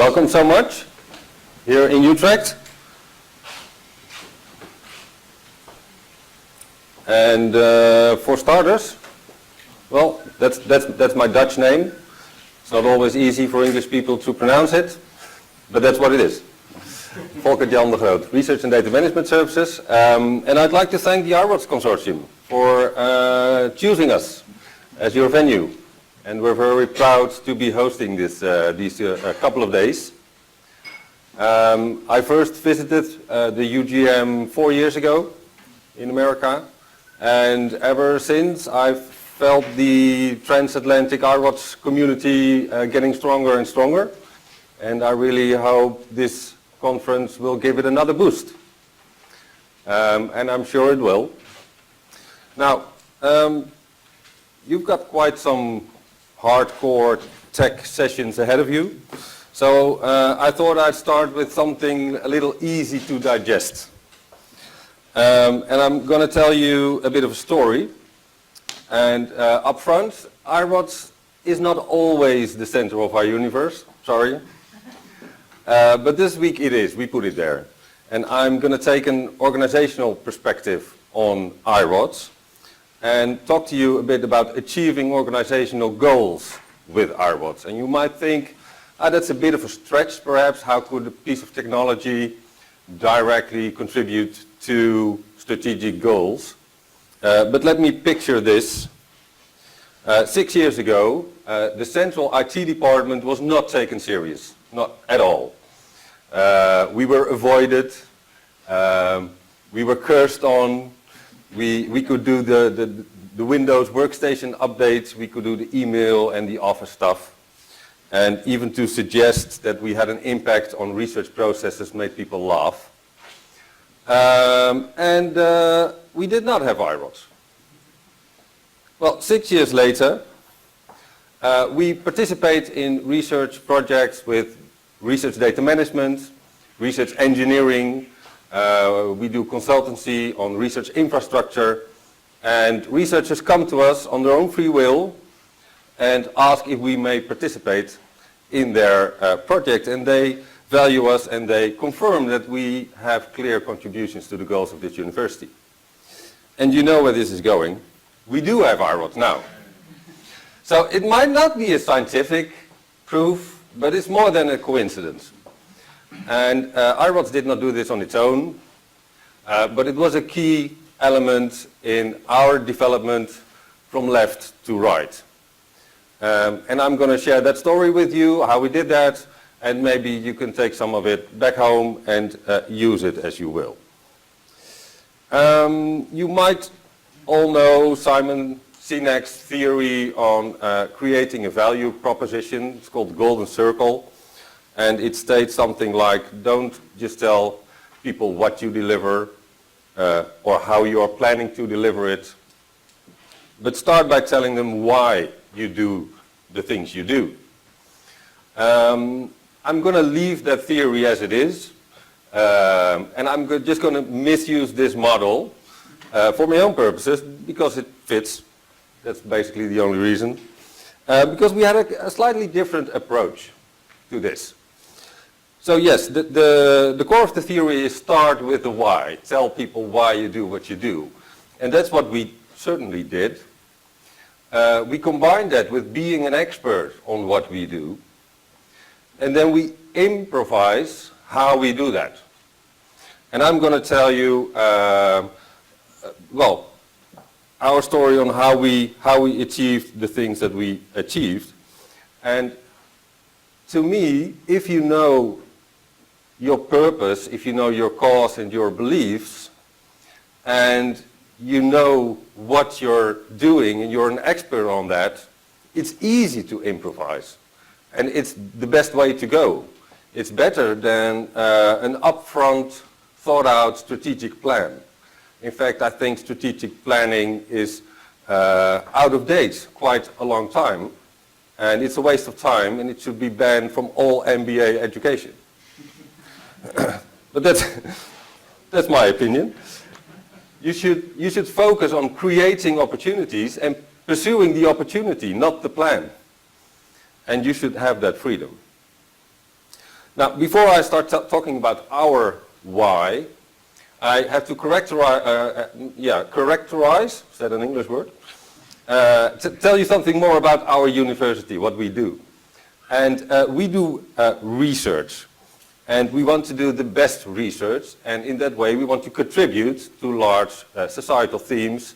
Welcome so much here in Utrecht. And for starters, well, that's my Dutch name. It's not always easy for English people to pronounce it, but that's what it is. Folkert-Jan de Groot, Research and Data Management Services. And I'd like to thank the IROTS Consortium for choosing us as your venue. And we're very proud to be hosting this these couple of days. I first visited the UGM 4 years ago in America. And ever since, I've felt the transatlantic IROTS community getting stronger and stronger. And I really hope this conference will give it another boost. And I'm sure it will. Now, you've got quite some hardcore tech sessions ahead of you. So I thought I'd start with something a little easy to digest. And I'm going to tell you a bit of a story. And up front, IROTS is not always the center of our universe, sorry. But this week it is, we put it there. And I'm going to take an organizational perspective on IROTS and talk to you a bit about achieving organizational goals with IROTS. And you might think, that's a bit of a stretch perhaps. How could a piece of technology directly contribute to strategic goals? But let me picture this. 6 years ago, the central IT department was not taken serious, not at all. We were avoided, we were cursed on, we could do the Windows workstation updates, we could do the email and the Office stuff. And even to suggest that we had an impact on research processes made people laugh. We did not have IROTS. Well, 6 years later, we participate in research projects with research data management, research engineering, we do consultancy on research infrastructure, and researchers come to us on their own free will and ask if we may participate in their project, and they value us and they confirm that we have clear contributions to the goals of this university. And you know where this is going. We do have IROTS now. So it might not be a scientific proof, but it's more than a coincidence. And IROTS did not do this on its own, but it was a key element in our development from left to right. And I'm going to share that story with you, how we did that, and maybe you can take some of it back home and use it as you will. You might all know Simon Sinek's theory on creating a value proposition. It's called the Golden Circle. And it states something like, don't just tell people what you deliver or how you are planning to deliver it, but start by telling them why you do the things you do. I'm going to leave that theory as it is, and I'm just going to misuse this model for my own purposes because it fits. That's basically the only reason. Because we had a slightly different approach to this. So yes, the core of the theory is start with the why. Tell people why you do what you do. And that's what we certainly did. We combined that with being an expert on what we do. And then we improvise how we do that. And I'm going to tell you, well, our story on how we achieved the things that we achieved. And to me, if you know your purpose, if you know your cause and your beliefs, and you know what you're doing and you're an expert on that, it's easy to improvise. And it's the best way to go. It's better than an upfront, thought out strategic plan. In fact, I think strategic planning is out of date quite a long time. And it's a waste of time, and it should be banned from all MBA education. But that's my opinion. You should focus on creating opportunities and pursuing the opportunity, not the plan. And you should have that freedom. Now, before I start talking about our why, I have to characterize, is that an English word? Tell you something more about our university, what we do. And we do research. And we want to do the best research, and in that way we want to contribute to large societal themes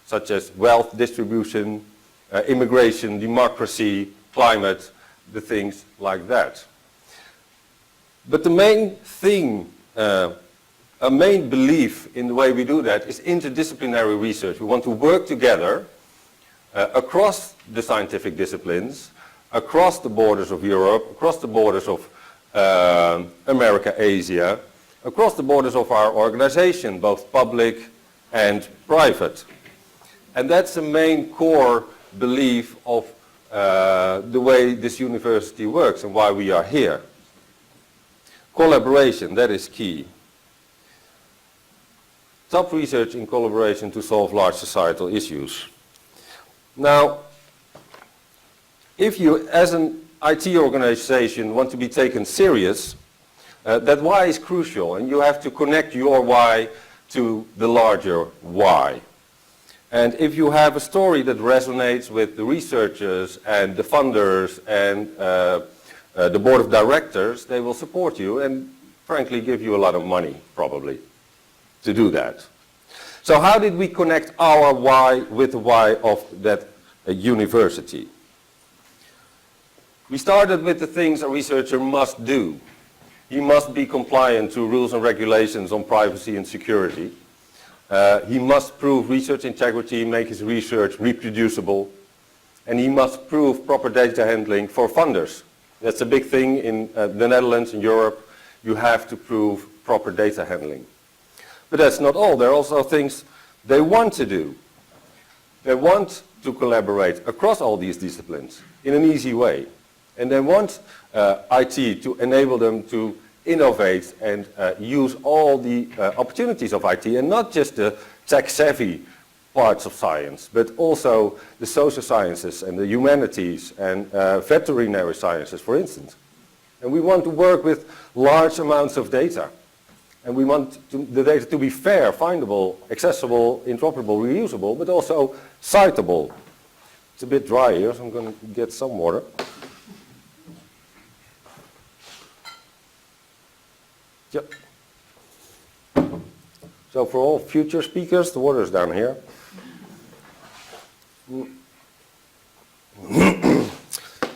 such as wealth distribution, immigration, democracy, climate, the things like that. But the main thing, a main belief in the way we do that is interdisciplinary research. We want to work together across the scientific disciplines, across the borders of Europe, across the borders of America, Asia, across the borders of our organization, both public and private. And that's the main core belief of the way this university works and why we are here. Collaboration, that is key. Top research in collaboration to solve large societal issues. Now, if you, as an IT organization, want to be taken serious, that why is crucial, and you have to connect your why to the larger why. And if you have a story that resonates with the researchers and the funders and the board of directors, they will support you and frankly give you a lot of money, probably, to do that. So how did we connect our why with the why of that university? We started with the things a researcher must do. He must be compliant to rules and regulations on privacy and security. He must prove research integrity, make his research reproducible, and he must prove proper data handling for funders. That's a big thing in the Netherlands and Europe. You have to prove proper data handling. But that's not all. There are also things they want to do. They want to collaborate across all these disciplines in an easy way. And they want IT to enable them to innovate and use all the opportunities of IT, and not just the tech-savvy parts of science, but also the social sciences and the humanities and veterinary sciences, for instance. And we want to work with large amounts of data. And we want the data to be fair, findable, accessible, interoperable, reusable, but also citable. It's a bit dry here, so I'm going to get some water. Yep. So for all future speakers, the water is down here.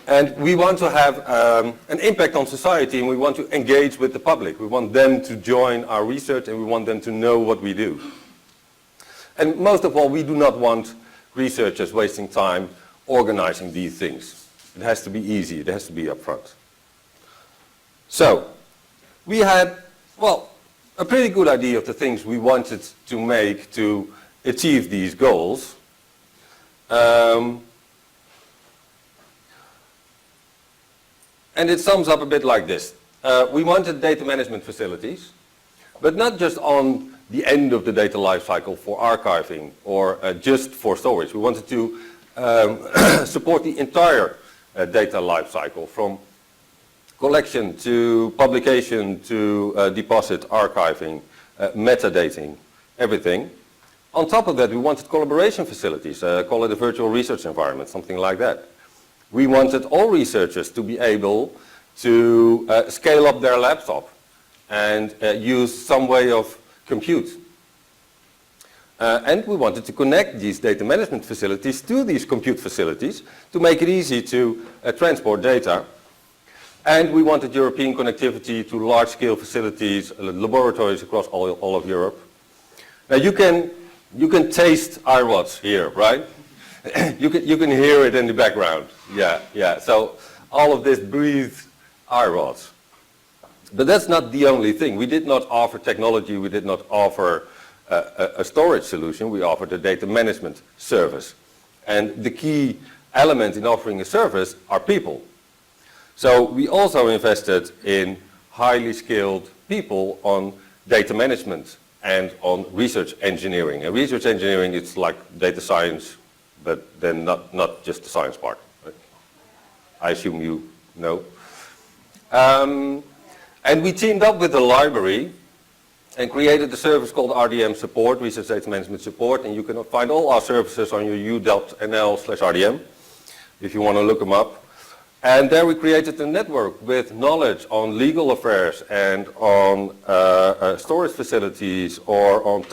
And we want to have an impact on society, and we want to engage with the public. We want them to join our research, and we want them to know what we do. And most of all, we do not want researchers wasting time organizing these things. It has to be easy. It has to be upfront. So, we had, well, a pretty good idea of the things we wanted to make to achieve these goals. And it sums up a bit like this. We wanted data management facilities, but not just on the end of the data lifecycle for archiving or just for storage. We wanted to support the entire data lifecycle, from collection to publication to deposit, archiving, metadating, everything. On top of that, we wanted collaboration facilities, call it a virtual research environment, something like that. We wanted all researchers to be able to scale up their laptop and use some way of compute. And we wanted to connect these data management facilities to these compute facilities to make it easy to transport data. And we wanted European connectivity to large-scale facilities, laboratories across all of Europe. Now you can taste iRods here, right? you can hear it in the background. Yeah. So all of this breathes iRods. But that's not the only thing. We did not offer technology. We did not offer a storage solution. We offered a data management service. And the key element in offering a service are people. So we also invested in highly skilled people on data management and on research engineering. And research engineering, it's like data science, but then not just the science part. Right? I assume you know. And we teamed up with the library and created a service called RDM Support, Research Data Management Support, and you can find all our services on your u.nl/RDM if you want to look them up. And there we created a network with knowledge on legal affairs and on storage facilities or on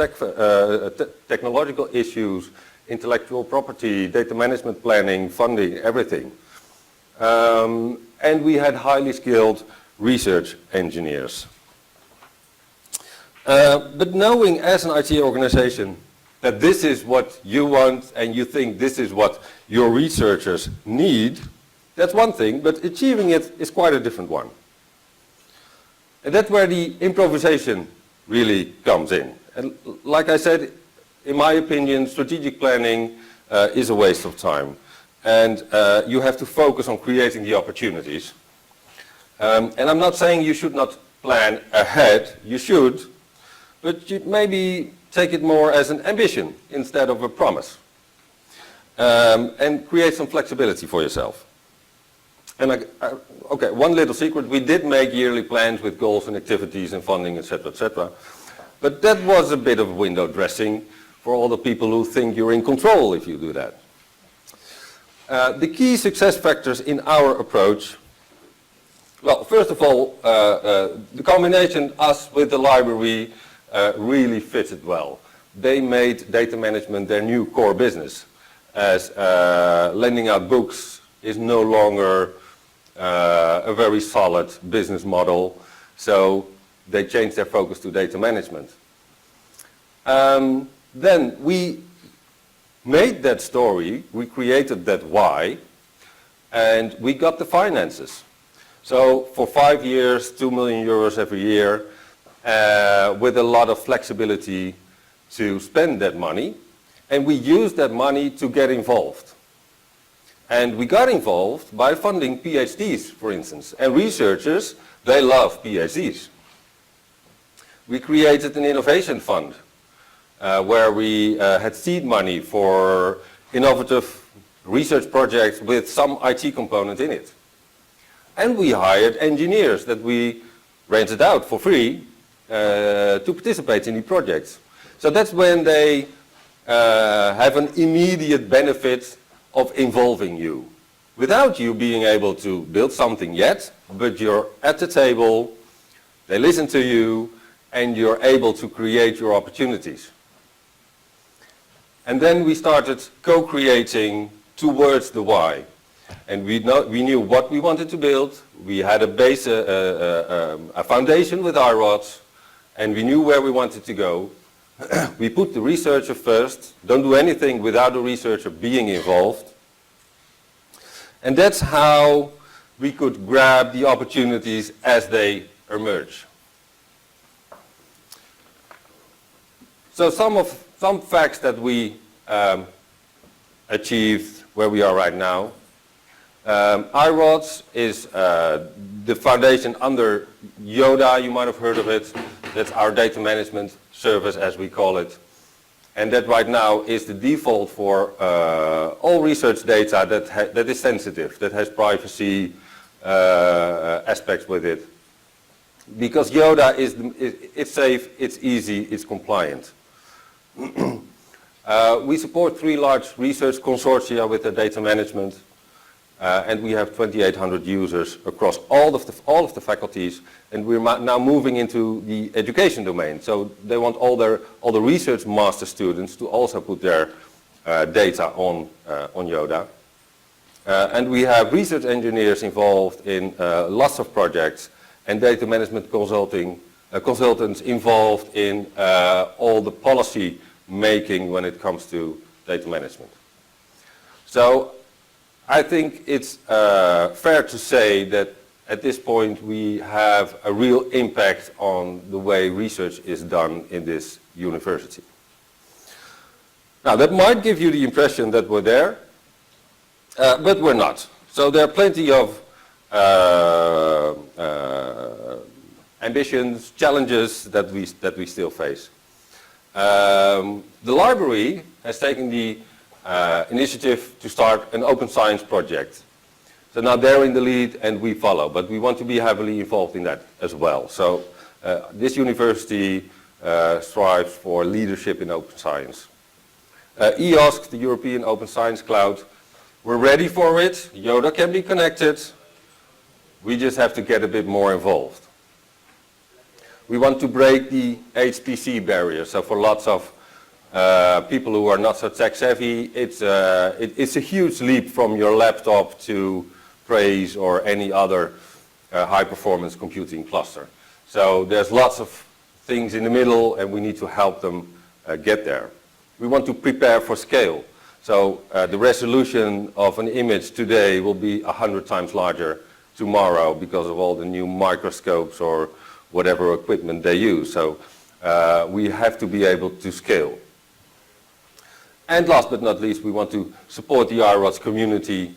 technological issues, intellectual property, data management planning, funding, everything. And we had highly skilled research engineers. But knowing as an IT organization that this is what you want and you think this is what your researchers need, that's one thing, but achieving it is quite a different one. And that's where the improvisation really comes in. And like I said, in my opinion, strategic planning is a waste of time. And you have to focus on creating the opportunities. And I'm not saying you should not plan ahead, you should, but you maybe take it more as an ambition instead of a promise. And create some flexibility for yourself. And okay, one little secret, we did make yearly plans with goals and activities and funding, etc., etc. But that was a bit of window dressing for all the people who think you're in control if you do that. The key success factors in our approach, well, first of all, the combination us with the library really fitted well. They made data management their new core business, as lending out books is no longer a very solid business model, so they changed their focus to data management. Then we made that story, we created that why, and we got the finances. So for 5 years, 2 million euros every year, with a lot of flexibility to spend that money, and we used that money to get involved. And we got involved by funding PhDs, for instance, and researchers, they love PhDs. We created an innovation fund where we had seed money for innovative research projects with some IT component in it. And we hired engineers that we rented out for free to participate in the projects. So that's when they have an immediate benefit of involving you. Without you being able to build something yet, but you're at the table, they listen to you, and you're able to create your opportunities. And then we started co-creating towards the why. And we knew what we wanted to build, we had a base, a foundation with IRODs, and we knew where we wanted to go. We put the researcher first, don't do anything without the researcher being involved. And that's how we could grab the opportunities as they emerge. So some facts that we achieved where we are right now. IRODS is the foundation under Yoda, you might have heard of it. That's our data management service, as we call it. And that right now is the default for all research data that is sensitive, that has privacy aspects with it. Because Yoda it's safe, it's easy, it's compliant. We support 3 large research consortia with the data management. And we have 2,800 users across all of the faculties, and we're now moving into the education domain. So they want all the research master students to also put their data on Yoda. And we have research engineers involved in lots of projects, and data management consultants involved in all the policy making when it comes to data management. So I think it's fair to say that at this point we have a real impact on the way research is done in this university. Now that might give you the impression that we're there, but we're not. So there are plenty of ambitions, challenges that we still face. The library has taken the initiative to start an open science project. So now they're in the lead and we follow, but we want to be heavily involved in that as well. So this university strives for leadership in open science. EOSC, the European Open Science Cloud, we're ready for it. Yoda can be connected. We just have to get a bit more involved. We want to break the HPC barrier. So for lots of people who are not so tech savvy, it's a huge leap from your laptop to Praise or any other high performance computing cluster. So there's lots of things in the middle and we need to help them get there. We want to prepare for scale. So the resolution of an image today will be 100 times larger tomorrow because of all the new microscopes or whatever equipment they use. So we have to be able to scale. And last but not least, we want to support the IROTS community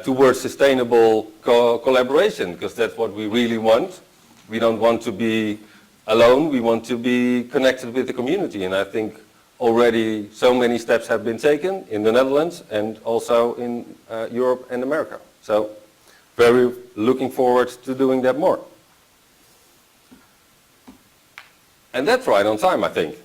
towards sustainable collaboration, because that's what we really want. We don't want to be alone, we want to be connected with the community. And I think already so many steps have been taken in the Netherlands and also in Europe and America. So very looking forward to doing that more. And that's right on time, I think.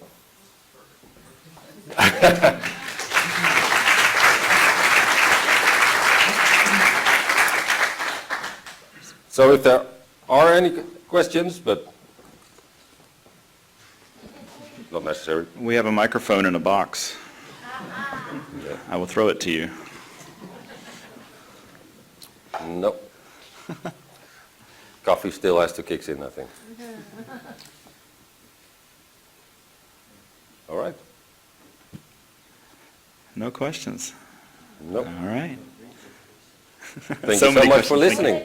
So if there are any questions, but not necessary. We have a microphone in a box. Yeah. I will throw it to you. No. Coffee still has to kick in, I think. All right. No questions. Nope. All right. Thank you so much for listening.